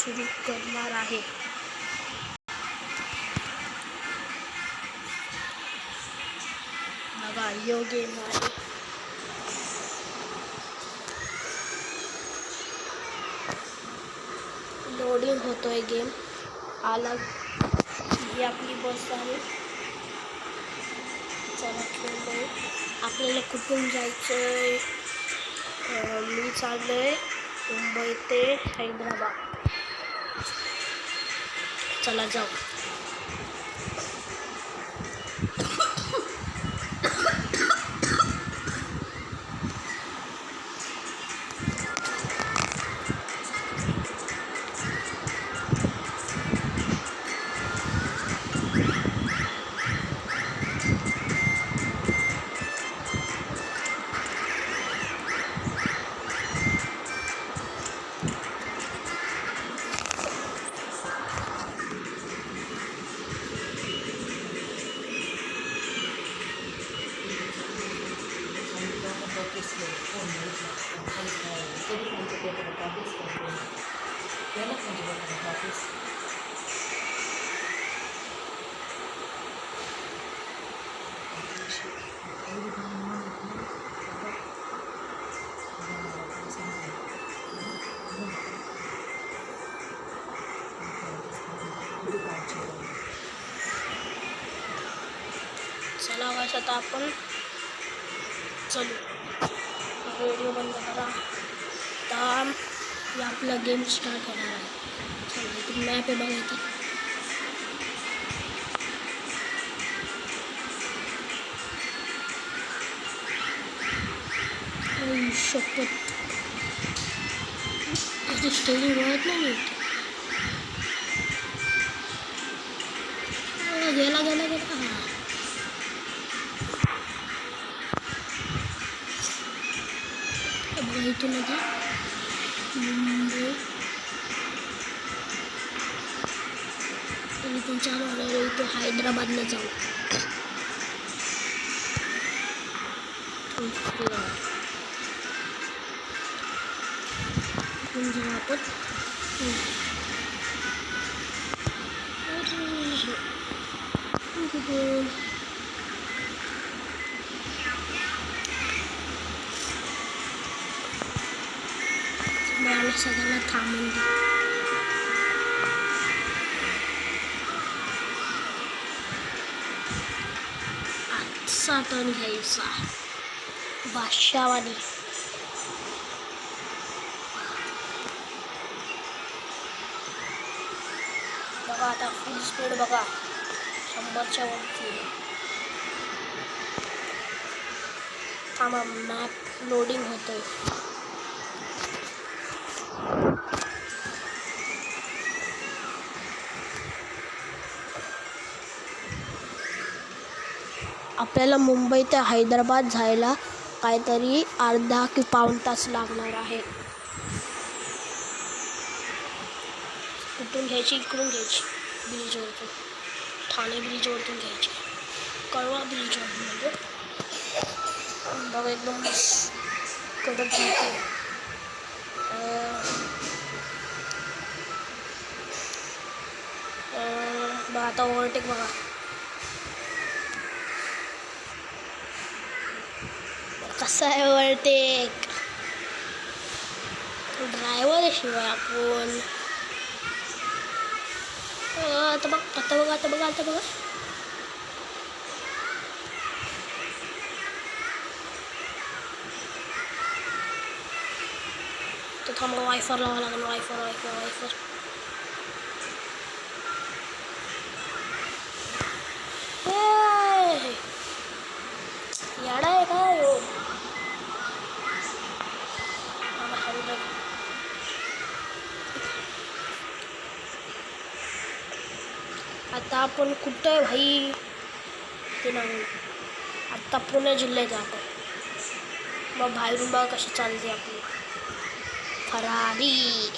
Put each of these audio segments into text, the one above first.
सुरू करणार आहे. बघा यो गेम आहे. लोडिंग होतोय गेम. आला ही आपली बस आहे. चला खेळलोय. आपल्याला कुठून जायचंय? मी चाललोय मुंबई ते हैदराबाद. चला जाऊ. चला वाश आता आपण चलू. व्हिडिओ बंद करा. आता आपला गेम स्टार्ट होणार आहे. चला इथे मॅप आहे बघा. इथे शपथ त्याची स्टेडिंग वळत नाही. गेला गेला गेला. हां बघा इथून आता मुंबई इथून चालू होणार आहे. इथं हैदराबादला जाऊ. जाऊ आपण. मला सगळ्यांना थांबून दे. आजचा टर्न घ्यायचा बादशाहवाणी. बघा आता फुल स्पीड बघा 100च्या वरती. थांबा मॅप लोडिंग होतोय. आपल्याला मुंबई ते हैदराबाद जायला काहीतरी अर्धा की पाऊण तास लागणार आहे. कुठून घ्यायची? इकडून घ्यायची ब्रिजवरतून. ठाणे ब्रिजवरतून घ्यायची. कळवा ब्रिजवरून बघा एकदम कडक जाते. बघा आता ओव्हरटेक बघा. कसा आहे ओव्हरटेक? ड्रायव्हर शिवाय आपण. आता बघ आता बघा आता बघा आता बघा. तर थांबा वायफर लावा लागेल. Wiper wiper wiper. याडा आहे का यो? आता आपण कुठं आहे भाई ते नाही. आत्ता पुणे जिल्ह्यात आपण. मग बाहेरून बघा कशी चालते आपली फरारी.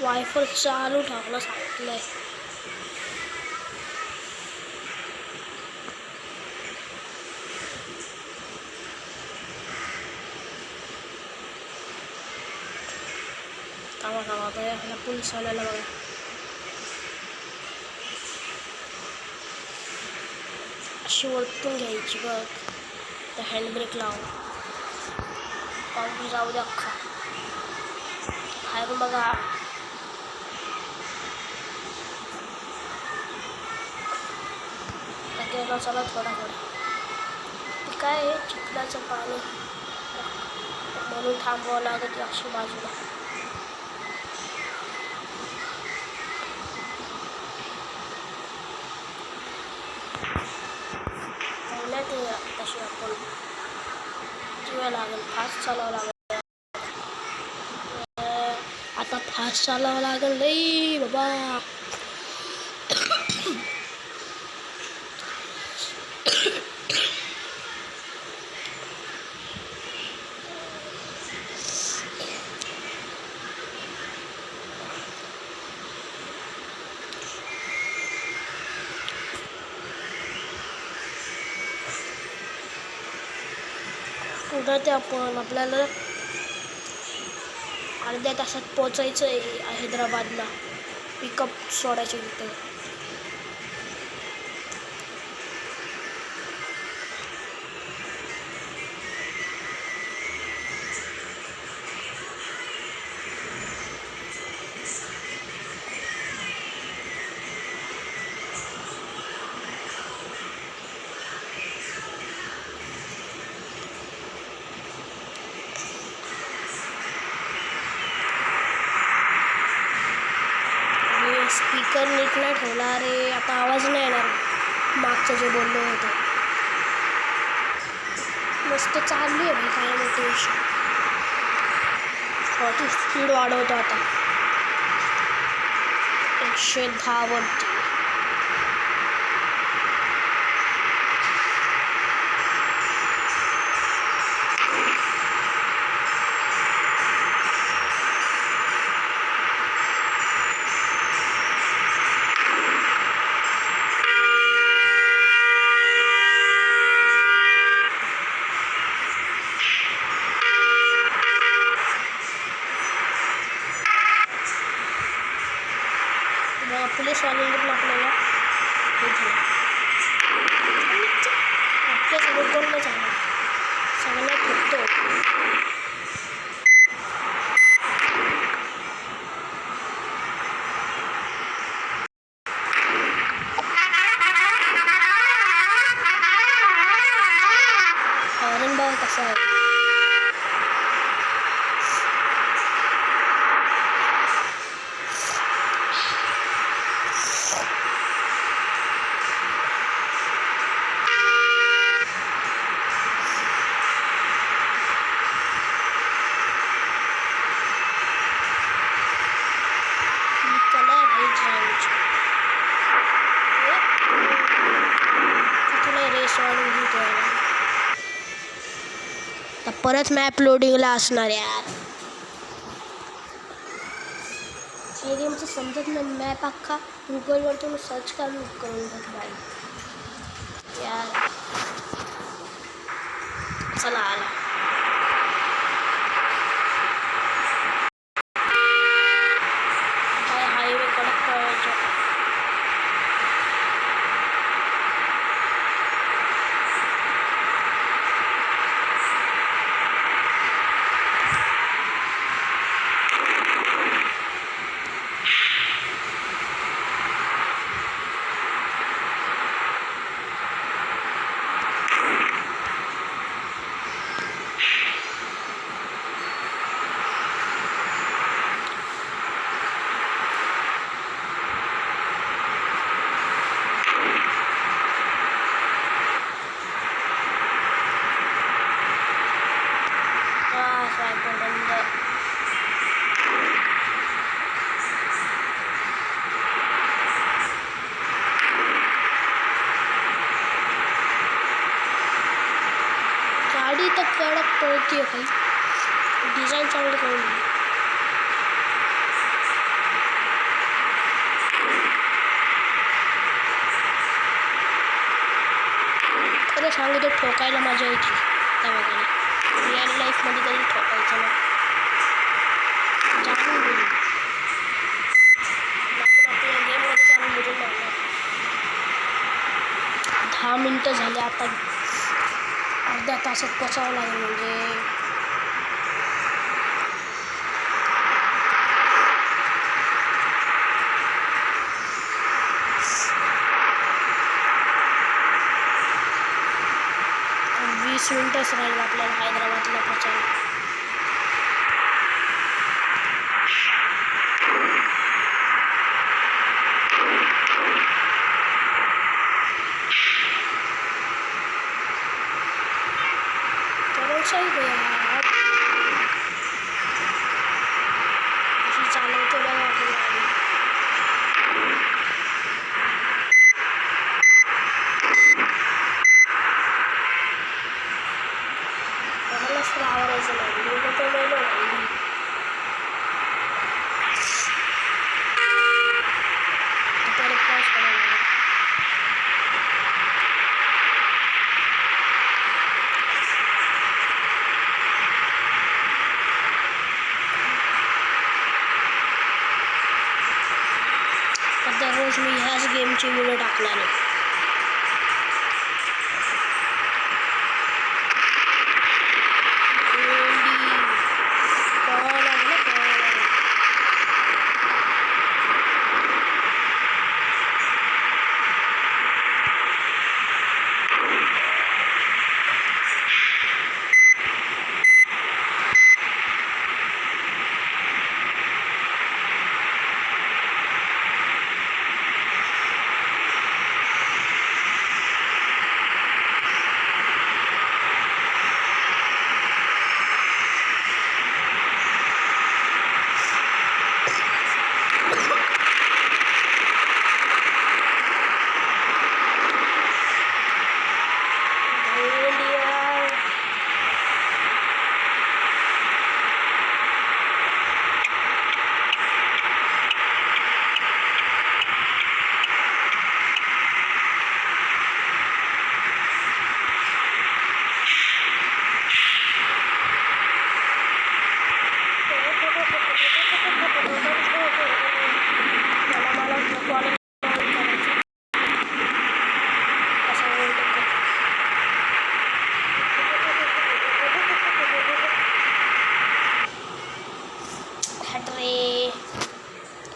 वायफर चालू ठेवलं सांगितलंय. थांबा थांबा बघा ह्याला पोलीस वाल्याला बघा. अशी वरतून घ्यायची बघ. तर हँडब्रेक लाव. पाऊस जाऊ द्या अख्खा. बाहेरून बघा. गेला चला थोडा थोडा. ते काय आहे चिखलाचं पाणी म्हणून थांबवावं लागत अशी बाजूला. ते तशी आपण किंवा लागेल फास्ट चालावं लागेल. आता फास्ट चालावं लागेल लई बाबा. पुढं ते आपण आपल्याला अर्ध्या तासात पोचायचं आहे हैदराबादला. पिकअप सोडायचे तिथे. स्पीकर नीट नाही ठेवला रे. आता आवाज नाही येणार मागचं जे बोललो होतं. मस्त चालली आहे भाई काय मोटिवेशन. थोडी स्पीड वाढवतो आता 110 वरती. पोलीस वाल्यांनी पण आपल्याला हे झालं. आपल्यासोबत कोण नाही झालं. सगळ्यांना ठोकतो. हॉर्न बघ कसा आहे. परत मॅप लोडिंगला असणार यार. हे गेमचं समजत नाही. मॅप अख्खा गुगलवरतून सर्च करून बघ बाई यार. चला आला. काय हायवे कडक पळायचं. गाडी तर कडक पळते भाई. डिझाईन चांगली करून दिली. खरं सांगू तर ठोकायला मजा येते त्या बघायला. रिअल लाईफमध्ये कधी ठोकायचं ना. जाणून गेली. आता अर्ध्या तासात पोचावं लागेल म्हणजे वीस मिनिटच राहील आपल्याला हैदराबादला पोचायला. सही यार कशी चालवतो बघा आपली गाडी. कोणालाच तर आवडायचं नाही मी तर नाही परत पाऊस पडायला. दररोज मी ह्याच गेमची व्हिडिओ टाकणार आहे.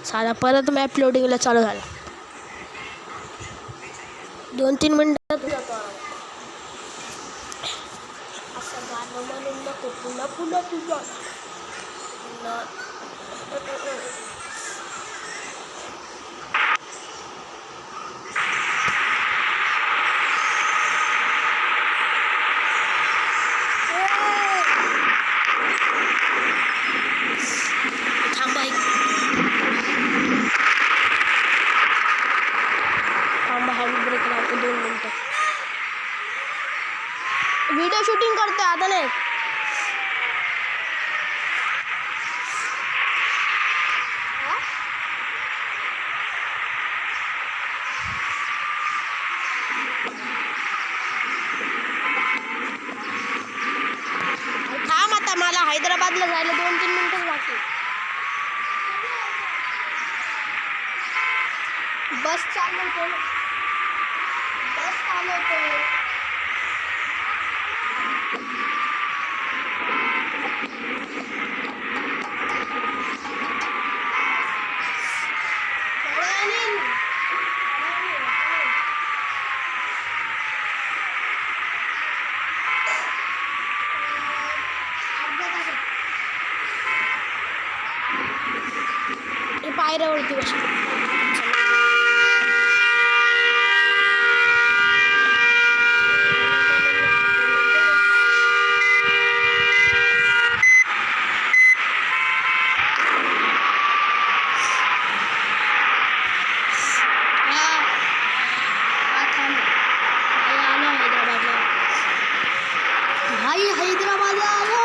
साधा परत मॅप लोडिंगला चालू झाला. 2-3 मिनिटात जातो. असं गाणं म्हणून नको पुन्हा पुन्हा तुझ्या ब्रेक लावतो 2 मिनिटं. व्हिडिओ शूटिंग करते आता नाही. थांब आता मला हैदराबादला जायला 2-3 मिनिटच बाकी. बस चालवतो. पायऱ्यावरती बसतो. हैदराबाद आलो.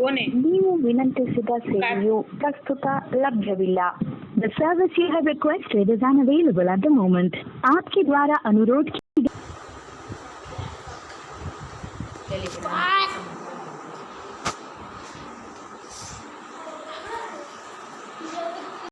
कोण आहे? ನೀವು ವಿನಂತಿಸಿದ ಸೇವೆಯು ಪ್ರಸ್ತುತ ಲಭ್ಯವಿಲ್ಲ. The service you have requested is unavailable at the moment. आपके द्वारा अनुरोध टेलिफोन